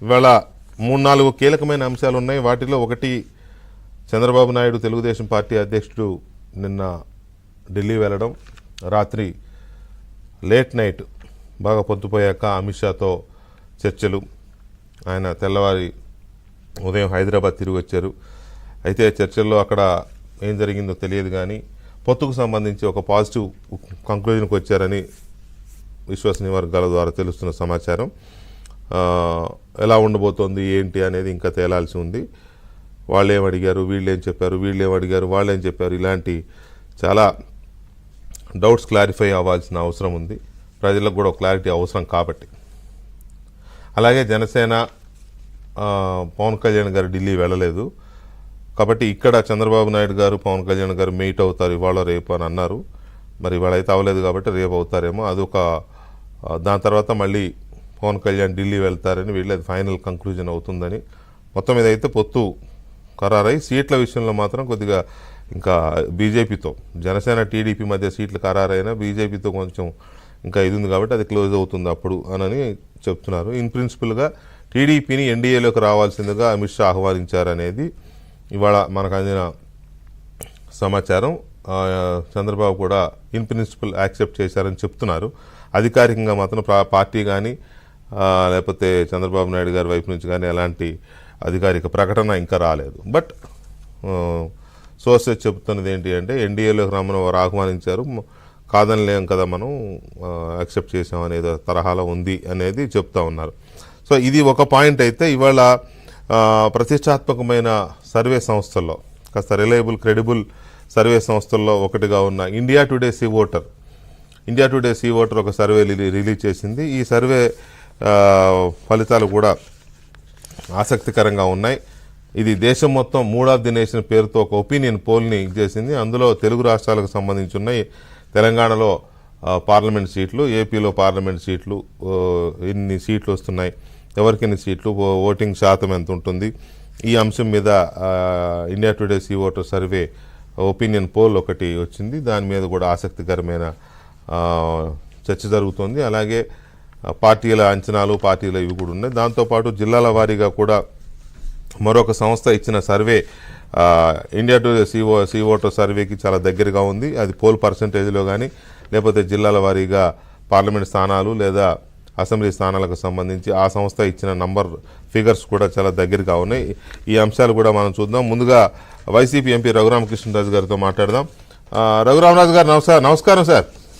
ఇవాళ 3-4 కీలకమైన అంశాలు ఉన్నాయి. వాటిలో ఒకటి, చంద్రబాబు నాయుడు తెలుగుదేశం పార్టీ అధ్యక్షుడు నిన్న ఢిల్లీ వెళ్ళడం, రాత్రి లేట్ నైట్ బాగా పొద్దుపోయాక అమిత్ షాతో చర్చలు. ఆయన తెల్లవారి ఉదయం హైదరాబాద్ తిరిగి వచ్చారు. అయితే చర్చల్లో అక్కడ ఏం జరిగిందో తెలియదు, కానీ పొత్తుకు సంబంధించి ఒక పాజిటివ్ కంక్లూజన్కి వచ్చారని విశ్వసనీయ వర్గాల ద్వారా తెలుస్తున్న సమాచారం. ఎలా ఉండబోతోంది ఏంటి అనేది ఇంకా తేలాల్సి ఉంది. వాళ్ళు ఏమడిగారు, వీళ్ళు ఏం చెప్పారు, వీళ్ళు ఏమడిగారు, వాళ్ళు ఏం చెప్పారు, ఇలాంటి చాలా డౌట్స్ క్లారిఫై అవ్వాల్సిన అవసరం ఉంది. ప్రజలకు కూడా క్లారిటీ అవసరం కాబట్టి. అలాగే జనసేన పవన్ కళ్యాణ్ గారు ఢిల్లీ వెళ్ళలేదు కాబట్టి ఇక్కడ చంద్రబాబు నాయుడు గారు పవన్ కళ్యాణ్ గారు మీట్ అవుతారు ఇవాళ రేపు అని అన్నారు. మరి ఇవాళ అయితే అవ్వలేదు కాబట్టి రేపు అవుతారేమో. అదొక దాని తర్వాత మళ్ళీ పవన్ కళ్యాణ్ ఢిల్లీ వెళ్తారని వీళ్ళది ఫైనల్ కంక్లూజన్ అవుతుందని. మొత్తం మీద అయితే పొత్తు ఖరారై సీట్ల విషయంలో మాత్రం కొద్దిగా ఇంకా బీజేపీతో, జనసేన టీడీపీ మధ్య సీట్లు ఖరారైనా బీజేపీతో కొంచెం ఇంకా ఇది ఉంది కాబట్టి అది క్లోజ్ అవుతుంది అప్పుడు అని చెప్తున్నారు. ఇన్ ప్రిన్సిపల్గా టీడీపీని ఎన్డీఏలోకి రావాల్సిందిగా అమిత్ షా ఆహ్వానించారనేది ఇవాళ మనకు అందిన సమాచారం. చంద్రబాబు కూడా ఇన్ ప్రిన్సిపల్ యాక్సెప్ట్ చేశారని చెప్తున్నారు. అధికారికంగా మాత్రం పార్టీ కానీ లేకపోతే చంద్రబాబు నాయుడు గారి వైపు నుంచి కానీ ఎలాంటి అధికారిక ప్రకటన ఇంకా రాలేదు. బట్ సోర్సెస్ చెప్తున్నది ఏంటి అంటే ఎన్డీఏలోకి రమ్మని వారు ఆహ్వానించారు, కాదనిలేం కదా మనం యాక్సెప్ట్ చేసాం అనేది తరహాలో ఉంది అనేది చెప్తా ఉన్నారు. సో ఇది ఒక పాయింట్. అయితే ఇవాళ ప్రతిష్టాత్మకమైన సర్వే సంస్థల్లో, కాస్త రిలయబుల్ క్రెడిబుల్ సర్వే సంస్థల్లో ఒకటిగా ఉన్న ఇండియా టుడే సీ ఓటర్ ఒక సర్వే రిలీజ్ చేసింది. ఈ సర్వే ఫలితాలు కూడా ఆసక్తికరంగా ఉన్నాయి. ఇది దేశం మొత్తం మూడ్ ఆఫ్ ది నేషన్ పేరుతో ఒక ఒపీనియన్ పోల్ని చేసింది. అందులో తెలుగు రాష్ట్రాలకు సంబంధించి ఉన్నాయి. తెలంగాణలో పార్లమెంట్ సీట్లు, ఏపీలో పార్లమెంట్ సీట్లు, ఎన్ని సీట్లు వస్తున్నాయి, ఎవరికి ఎన్ని సీట్లు, ఓటింగ్ శాతం ఎంత ఉంటుంది, ఈ అంశం మీద India Today C Voter survey opinion poll ఒకటి వచ్చింది. దాని మీద కూడా ఆసక్తికరమైన చర్చ జరుగుతోంది. అలాగే పార్టీల అంచనాలు, పార్టీల ఇవి కూడా ఉన్నాయి. దాంతోపాటు జిల్లాల వారీగా కూడా మరొక సంస్థ ఇచ్చిన survey India Today C Voter సర్వేకి చాలా దగ్గరగా ఉంది. అది పోల్ పర్సంటేజ్లో కానీ లేకపోతే జిల్లాల వారీగా పార్లమెంట్ స్థానాలు లేదా అసెంబ్లీ స్థానాలకు సంబంధించి ఆ సంస్థ ఇచ్చిన నంబర్ ఫిగర్స్ కూడా చాలా దగ్గరగా ఉన్నాయి. ఈ అంశాలు కూడా మనం చూద్దాం. ముందుగా వైసీపీ ఎంపీ రఘురామకృష్ణరాజు గారితో మాట్లాడదాం. రఘురామరాజు గారు నమస్కారం సార్.